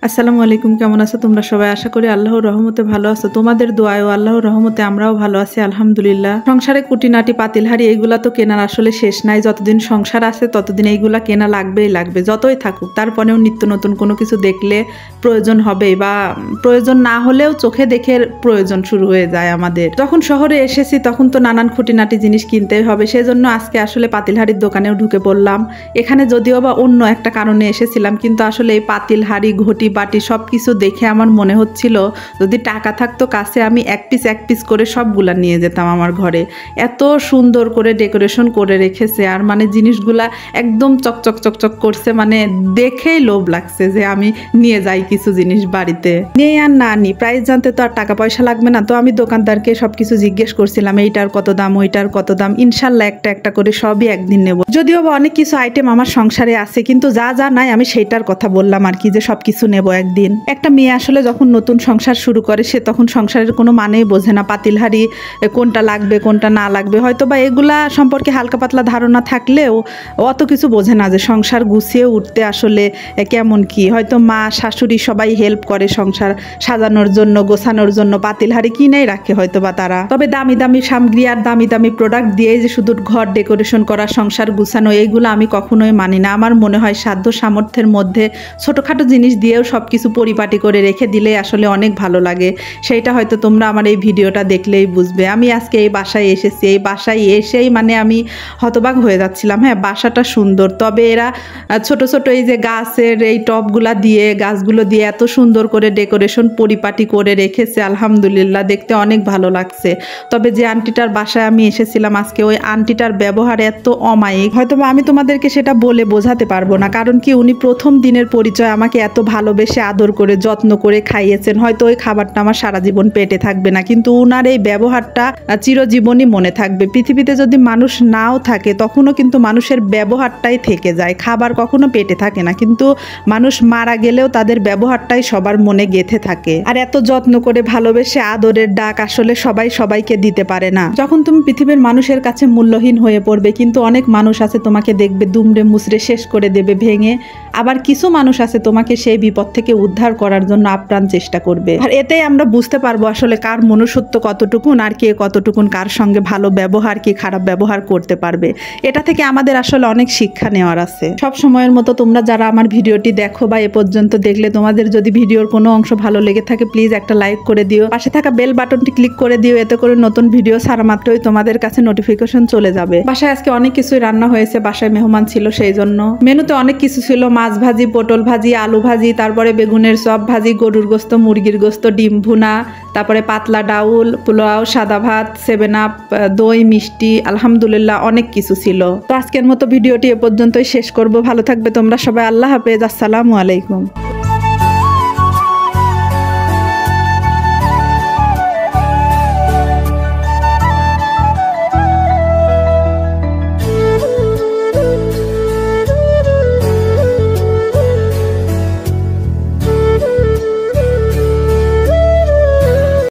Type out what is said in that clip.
আসসালামু আলাইকুম, কেমন আছো তোমরা সবাই? আশা করি আল্লাহর রহমতে ভালো আছো। তোমাদের দোয়ায় ও আল্লাহর রহমতে আমরাও ভালো আছি আলহামদুলিল্লাহ। সংসারে কুটিনাটি পাতিলহাড়ি এইগুলা তো কেনার আসলে শেষ নাই। যতদিন সংসার আছে ততদিন এইগুলা কেনা লাগবেই লাগবে, যতই থাকুক। তারপরেও নিত্য নতুন কোনো কিছু দেখলে প্রয়োজন হবেই, বা প্রয়োজন না হলেও চোখে দেখে প্রয়োজন শুরু হয়ে যায় আমাদের। যখন শহরে এসেছি তখন তো নানান খুঁটিনাটি জিনিস কিনতেই হবে, সেজন্য আজকে আসলে পাতিলহাড়ির দোকানেও ঢুকে পড়লাম। এখানে যদিও বা অন্য একটা কারণে এসেছিলাম, কিন্তু আসলে এই পাতিলহাড়ি ঘটি বাটি সব কিছু দেখে আমার মনে হচ্ছিল যদি টাকা থাকতো কাছে আমি এক পিস করে সবগুলা নিয়ে যেতাম আমার ঘরে। এত সুন্দর করে ডেকোরেশন করে রেখেছে, আর মানে জিনিসগুলা একদম চকচক চকচক করছে, মানে দেখেই লোভ লাগছে যে আমি নিয়ে যাই কিছু জিনিস বাড়িতে। নিয়ে আর না নি, প্রাইস জানতে তো আর টাকা পয়সা লাগবে না। তো আমি দোকানদারকে সবকিছু জিজ্ঞেস করছিলাম, এইটার কত দাম, ওইটার কত দাম। ইনশাল্লাহ একটা একটা করে সবই একদিন নেব। যদিও বা অনেক কিছু আইটেম আমার সংসারে আছে, কিন্তু যা যা নাই আমি সেইটার কথা বললাম আর কি, যে সবকিছু নেব একদিন। একটা মেয়ে আসলে যখন নতুন সংসার শুরু করে সে তখন সংসারের কোনো মানেই বোঝে না, পাতিলহাড়ি কোনটা লাগবে কোনটা না লাগবে। হয়তো বা এগুলা সম্পর্কে হালকা পাতলা ধারণা থাকলেও অত কিছু বোঝে না যে সংসার গুছিয়ে উঠতে আসলে কেমন কি। হয়তো মা শাশুড়ি সবাই হেল্প করে সংসার সাজানোর জন্য, গোছানোর জন্য, পাতিলহাড়ি কিনেই রাখে হয়তো বা তারা। তবে দামি দামি সামগ্রী আর দামি দামি প্রোডাক্ট দিয়ে যে শুধু ঘর ডেকোরেশন করা, সংসার গুছানো, এইগুলো আমি কখনোই মানি না। আমার মনে হয় সাধ্য সামর্থ্যের মধ্যে ছোটোখাটো জিনিস দিয়েও সব কিছু পরিপাটি করে রেখে দিলে আসলে অনেক ভালো লাগে। সেইটা হয়তো তোমরা আমার এই ভিডিওটা দেখলেই বুঝবে। আমি আজকে এই বাসায় এসেছি, এই বাসায় এসেই মানে আমি হতবাক হয়ে যাচ্ছিলাম। হ্যাঁ, বাসাটা সুন্দর, তবে এরা ছোট ছোট এই যে গাছের এই টবগুলা দিয়ে, গাছগুলো দিয়ে এত সুন্দর করে ডেকোরেশন পরিপাটি করে রেখেছে, আলহামদুলিল্লাহ দেখতে অনেক ভালো লাগছে। তবে যে আন্টিটার বাসায় আমি এসেছিলাম আজকে, ওই আন্টিটার ব্যবহার এত অমায়িক, হয়তো আমি তোমাদেরকে সেটা বলে বোঝাতে পারবো না। কারণ কি, উনি প্রথম দিনের পরিচয় আমাকে এত ভালোবেসে আদর করে যত্ন করে খাইয়েছেন। হয়তো ওই খাবারটা আমার সারা জীবন পেটে থাকবে না, কিন্তু উনার এই ব্যবহারটা চিরজীবনই মনে থাকবে। পৃথিবীতে যদি মানুষ নাও থাকে তখনও কিন্তু মানুষের ব্যবহারটাই থেকে যায়। খাবার কখনো পেটে থাকে না, কিন্তু মানুষ মারা গেলেও তাদের ব্যবহারটাই সবার মনে গেঁথে থাকে। আর এত যত্ন করে ভালোবেসে আদরের ডাক আসলে সবাই সবাইকে দিতে পারে না। যখন তুমি পৃথিবীর মানুষের কাছে মূল্যহীন হয়ে পড়বে, কিন্তু অনেক মানুষ আছে তোমাকে দেখবে দুমড়ে মুচড়ে শেষ করে দেবে ভেঙে। আবার কিছু মানুষ আছে তোমাকে সেই বিপদ থেকে উদ্ধার করার জন্য আপ্রাণ চেষ্টা করবে। আর এতেই আমরা বুঝতে পারবো আসলে কার মনুষ্যত্ব কতটুকুন, আর কে কতটুকুন কার সঙ্গে ভালো ব্যবহার কি খারাপ ব্যবহার করতে পারবে। এটা থেকে আমাদের আসলে অনেক শিক্ষা নেওয়ার আছে। সব সময়ের মতো তোমরা যারা আমার ভিডিওটি দেখো বা এ পর্যন্ত দেখলে, তোমাদের যদি ভিডিওর কোনো অংশ ভালো লেগে থাকে প্লিজ একটা লাইক করে দিও, পাশে থাকা বেল বাটনটি ক্লিক করে দিও। এতে করে নতুন ভিডিও ছাড়া মাত্রই তোমাদের কাছে নোটিফিকেশন চলে যাবে। বাসায় আজকে অনেক কিছুই রান্না হয়েছে, বাসায় মেহমান ছিল সেই জন্য। মেনুতে অনেক কিছু ছিল, মাছ ভাজি, পটল ভাজি, আলু ভাজি, তারপরে বেগুনের চপ ভাজি, গরুর গোস্ত, মুরগির গোস্ত, ডিম ভুনা, তারপরে পাতলা ডাউল, পোলাও, সাদা ভাত, 7 আপ, দই, মিষ্টি, আলহামদুলিল্লাহ অনেক কিছু ছিল। তো আজকের মতো ভিডিওটি এ পর্যন্তই শেষ করব। ভালো থাকবে তোমরা সবাই, আল্লাহ হাফেজ, আসসালামু আলাইকুম।